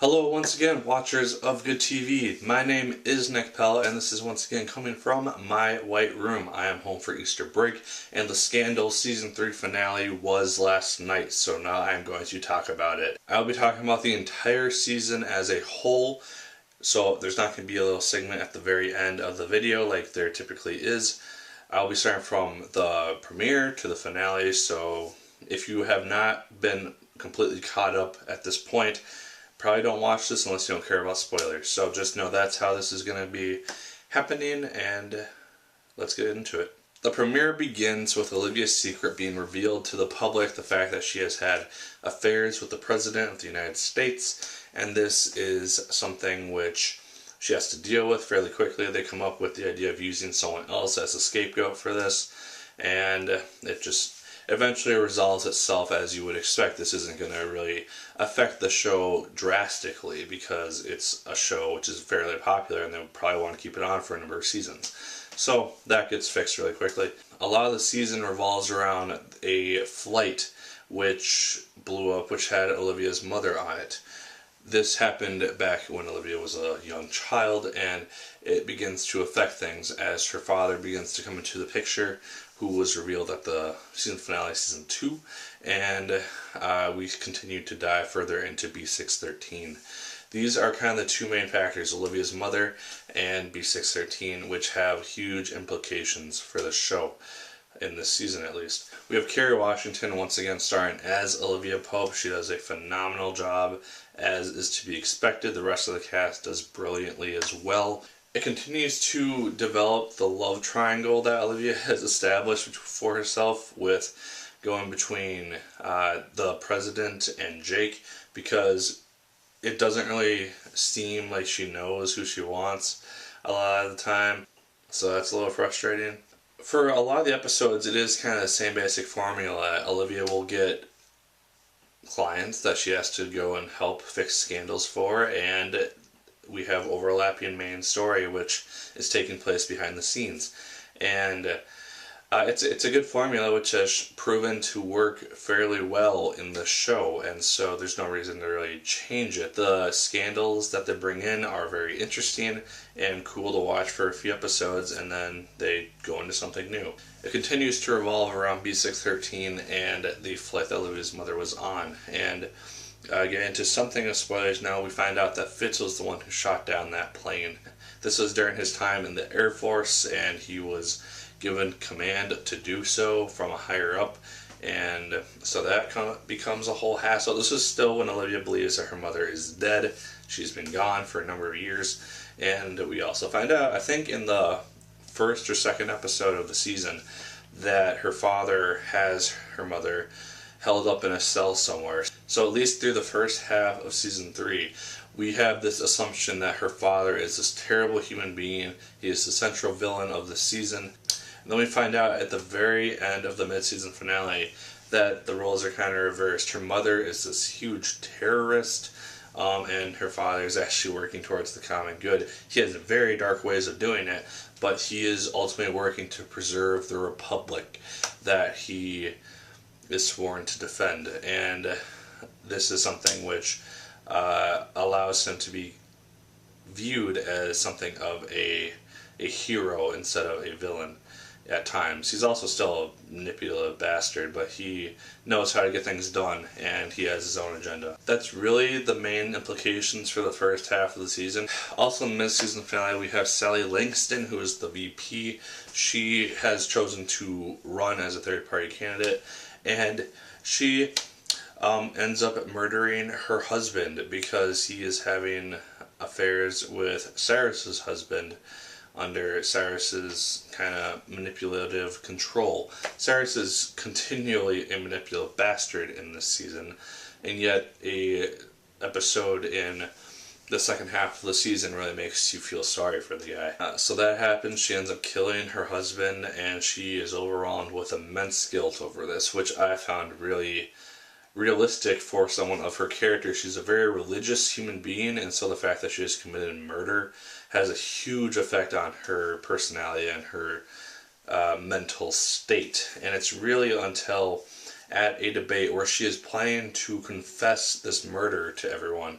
Hello once again, watchers of Good TV. My name is Nick Pell, and this is once again coming from my white room. I am home for Easter break, and the Scandal Season 3 finale was last night, so now I'm going to talk about it. I'll be talking about the entire season as a whole, so there's not going to be a little segment at the very end of the video like there typically is. I'll be starting from the premiere to the finale, so if you have not been completely caught up at this point, probably don't watch this unless you don't care about spoilers. So just know that's how this is going to be happening, and let's get into it. The premiere begins with Olivia's secret being revealed to the public, the fact that she has had affairs with the President of the United States, and this is something which she has to deal with fairly quickly. They come up with the idea of using someone else as a scapegoat for this, and it just eventually resolves itself as you would expect. This isn't going to really affect the show drastically because it's a show which is fairly popular and they would probably want to keep it on for a number of seasons. So that gets fixed really quickly. A lot of the season revolves around a flight which blew up, which had Olivia's mother on it. This happened back when Olivia was a young child, and it begins to affect things as her father begins to come into the picture, who was revealed at the season finale, season 2, and we continue to dive further into B613. These are kind of the two main factors, Olivia's mother and B613, which have huge implications for the show, in this season at least. We have Kerry Washington once again starring as Olivia Pope. She does a phenomenal job, as is to be expected. The rest of the cast does brilliantly as well. It continues to develop the love triangle that Olivia has established for herself, with going between the President and Jake, because it doesn't really seem like she knows who she wants a lot of the time, so that's a little frustrating. For a lot of the episodes, it is kind of the same basic formula. Olivia will get clients that she has to go and help fix scandals for, and we have overlapping main story which is taking place behind the scenes. And it's a good formula which has proven to work fairly well in the show, and so there's no reason to really change it. The scandals that they bring in are very interesting and cool to watch for a few episodes, and then they go into something new. It continues to revolve around B613 and the flight that Olivia's mother was on, and get into something of spoilers now. We find out that Fitz was the one who shot down that plane. This was during his time in the Air Force, and he was given command to do so from a higher up, and so that becomes a whole hassle. This is still when Olivia believes that her mother is dead. She's been gone for a number of years, and we also find out, I think in the first or second episode of the season, that her father has her mother held up in a cell somewhere. So at least through the first half of season 3, we have this assumption that her father is this terrible human being. He is the central villain of the season. And then we find out at the very end of the mid-season finale that the roles are kind of reversed. Her mother is this huge terrorist, and her father is actually working towards the common good. He has very dark ways of doing it, but he is ultimately working to preserve the republic that he is sworn to defend. And this is something which allows him to be viewed as something of a hero instead of a villain at times. He's also still a manipulative bastard, but he knows how to get things done, and he has his own agenda. That's really the main implications for the first half of the season. Also in the mid-season finale, we have Sally Langston, who is the VP. She has chosen to run as a third-party candidate, and she ends up murdering her husband because he is having affairs with Cyrus's husband under Cyrus's kind of manipulative control. Cyrus is continually a manipulative bastard in this season, and yet a episode in the second half of the season really makes you feel sorry for the guy. So that happens. She ends up killing her husband, and she is overwhelmed with immense guilt over this, which I found really realistic for someone of her character. She's a very religious human being, and so the fact that she has committed murder has a huge effect on her personality and her mental state. And it's really until at a debate where she is planning to confess this murder to everyone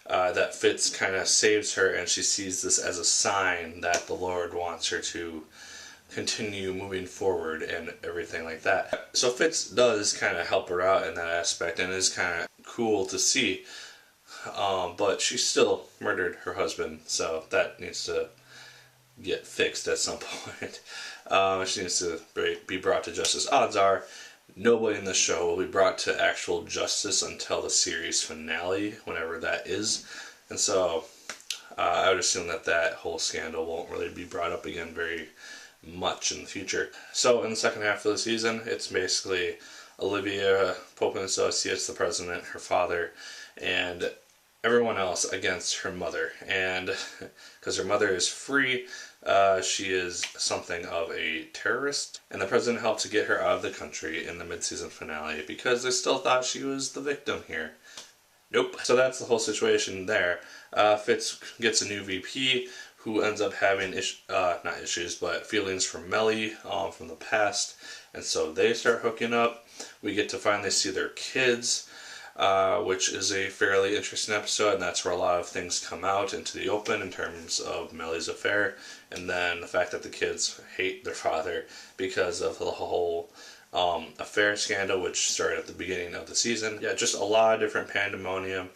that Fitz kind of saves her, and she sees this as a sign that the Lord wants her to continue moving forward and everything like that. So Fitz does kind of help her out in that aspect, and is kind of cool to see. But she still murdered her husband, so that needs to get fixed at some point. She needs to be brought to justice. Odds are nobody in the show will be brought to actual justice until the series finale, whenever that is. And so I would assume that whole scandal won't really be brought up again very much in the future. So in the second half of the season, it's basically Olivia, Pope and Associates, the president, her father, and everyone else against her mother. And because her mother is free, she is something of a terrorist, and the president helped to get her out of the country in the mid-season finale because they still thought she was the victim here. Nope. So that's the whole situation there. Fitz gets a new VP who ends up having not issues, but feelings for Melly from the past, and so they start hooking up. We get to finally see their kids, which is a fairly interesting episode, and that's where a lot of things come out into the open in terms of Melly's affair, and then the fact that the kids hate their father because of the whole affair scandal, which started at the beginning of the season. Yeah, just a lot of different pandemonium.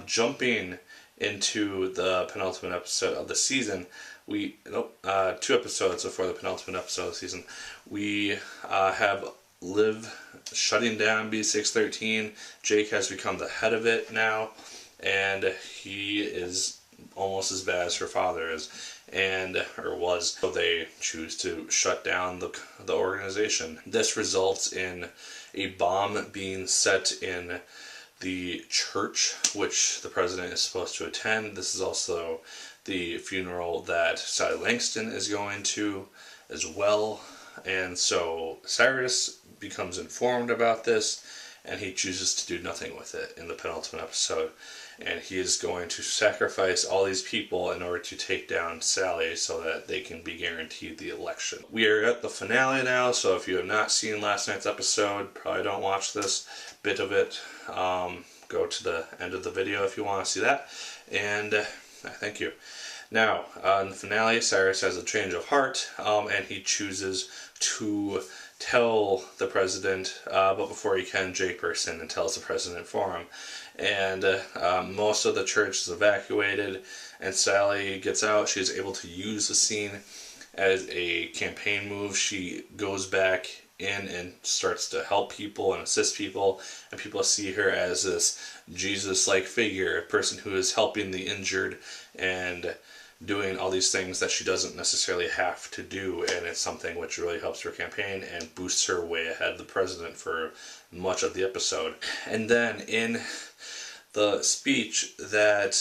Jumping into the penultimate episode of the season, 2 episodes before the penultimate episode of the season, we have Liv shutting down B613. Jake has become the head of it now, and he is almost as bad as her father is, or was. So they choose to shut down the organization. This results in a bomb being set in the church, which the president is supposed to attend. This is also the funeral that Sally Langston is going to as well. And so Cyrus becomes informed about this, and he chooses to do nothing with it in the penultimate episode. And he is going to sacrifice all these people in order to take down Sally so that they can be guaranteed the election. We are at the finale now, so if you have not seen last night's episode, probably don't watch this bit of it. Go to the end of the video if you want to see that. And thank you. Now, in the finale, Cyrus has a change of heart, and he chooses to tell the president, but before he can, Jake bursts in and tells the president for him. And most of the church is evacuated, and Sally gets out. She's able to use the scene as a campaign move. She goes back in and starts to help people and assist people, and people see her as this Jesus-like figure, a person who is helping the injured and doing all these things that she doesn't necessarily have to do, and it's something which really helps her campaign and boosts her way ahead of the president for much of the episode. And then in the speech that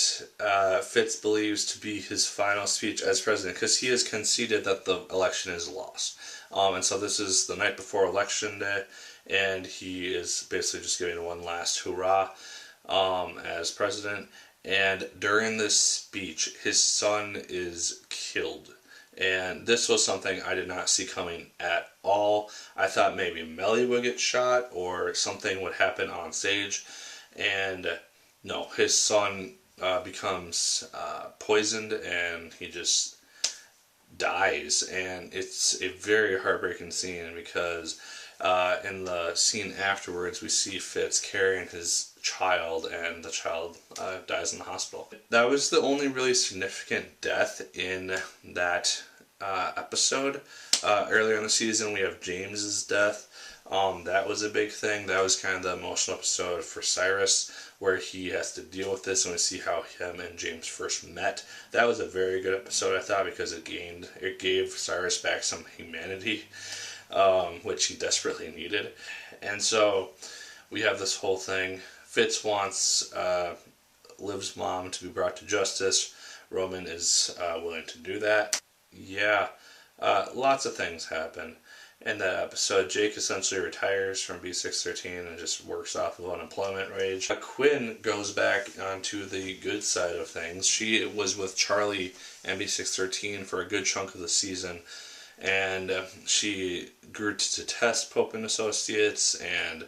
Fitz believes to be his final speech as president, because he has conceded that the election is lost. And so this is the night before election day, and he is basically just giving one last hurrah as president. And during this speech, his son is killed. And this was something I did not see coming at all. I thought maybe Melly would get shot or something would happen on stage. And no, his son becomes poisoned, and he just dies. And it's a very heartbreaking scene because in the scene afterwards, we see Fitz carrying his child, and the child dies in the hospital. That was the only really significant death in that episode. Earlier in the season, we have James's death. That was a big thing. That was kind of the emotional episode for Cyrus, where he has to deal with this, and we see how him and James first met. That was a very good episode, I thought, because it gave Cyrus back some humanity, which he desperately needed. And so we have this whole thing. Fitz wants Liv's mom to be brought to justice. Roman is willing to do that. Yeah, lots of things happen in that episode. Jake essentially retires from B613 and just works off of unemployment wage. Quinn goes back onto the good side of things. She was with Charlie and B613 for a good chunk of the season, and she grew to detest Pope and Associates and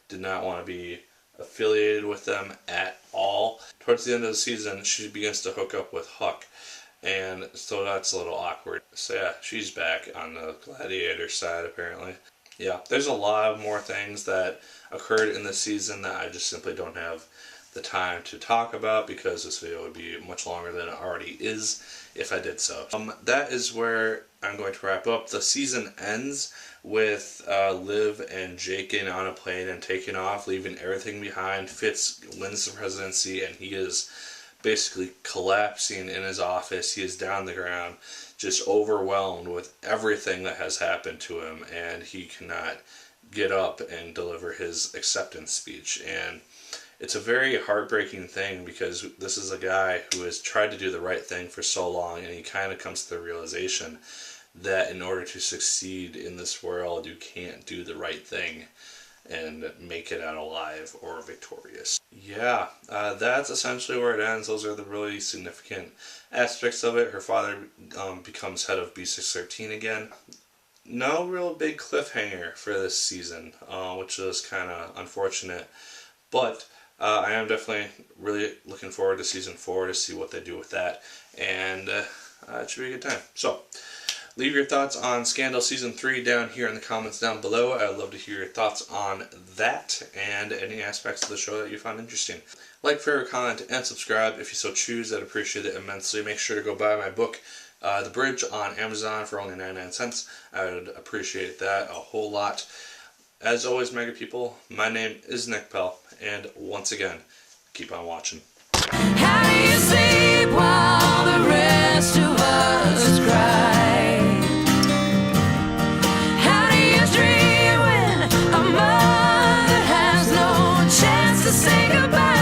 did not want to be affiliated with them at all. Towards the end of the season, she begins to hook up with Huck, and so that's a little awkward. So yeah, she's back on the Gladiator side apparently. Yeah, there's a lot more things that occurred in this season that I just simply don't have the time to talk about because this video would be much longer than it already is if I did so. That is where I'm going to wrap up. The season ends with Liv and Jake getting on a plane and taking off, leaving everything behind. Fitz wins the presidency and he is basically collapsing in his office. He is down the ground, just overwhelmed with everything that has happened to him, and he cannot get up and deliver his acceptance speech. And it's a very heartbreaking thing because this is a guy who has tried to do the right thing for so long, and he kind of comes to the realization that in order to succeed in this world, you can't do the right thing and make it out alive or victorious. Yeah, that's essentially where it ends. Those are the really significant aspects of it. Her father becomes head of B613 again. No real big cliffhanger for this season, which is kind of unfortunate. But I am definitely really looking forward to season 4 to see what they do with that. And it should be a good time. So, leave your thoughts on Scandal Season 3 down here in the comments down below. I'd love to hear your thoughts on that and any aspects of the show that you found interesting. Like, favorite, comment, and subscribe if you so choose. I'd appreciate it immensely. Make sure to go buy my book, The Bridge, on Amazon for only 99 cents. I would appreciate that a whole lot. As always, Mega People, my name is Nick Pell, and once again, keep on watching. How do you sleep while the rest of us cry? How do you dream when a mother has no chance to say goodbye?